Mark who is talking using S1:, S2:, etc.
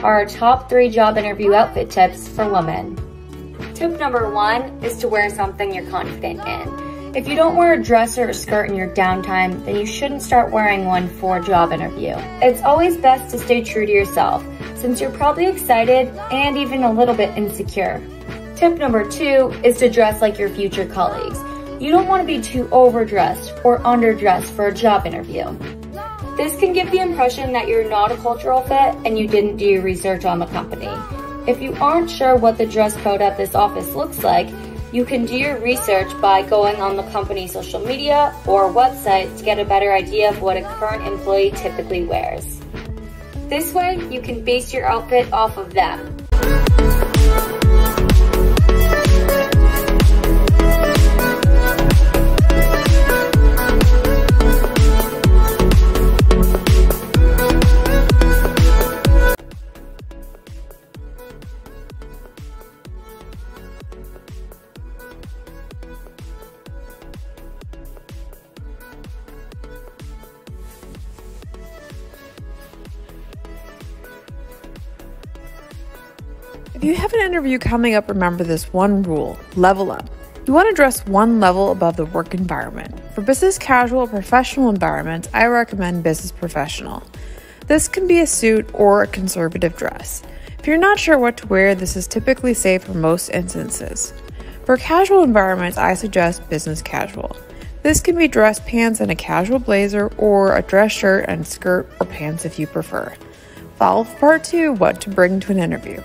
S1: are our top 3 job interview outfit tips for women. Tip number 1 is to wear something you're confident in. If you don't wear a dress or a skirt in your downtime, then you shouldn't start wearing one for a job interview. It's always best to stay true to yourself, since you're probably excited and even a little bit insecure. Tip number 2 is to dress like your future colleagues. You don't want to be too overdressed or underdressed for a job interview. This can give the impression that you're not a cultural fit and you didn't do your research on the company. If you aren't sure what the dress code at this office looks like, you can do your research by going on the company's social media or website to get a better idea of what a current employee typically wears. This way, you can base your outfit off of them.
S2: If you have an interview coming up, remember this one rule: level up. You want to dress one level above the work environment. For business casual or professional environments, I recommend business professional. This can be a suit or a conservative dress. If you're not sure what to wear, this is typically safe for most instances. For casual environments, I suggest business casual. This can be dress pants and a casual blazer, or a dress shirt and skirt or pants if you prefer. Follow for part 2, what to bring to an interview.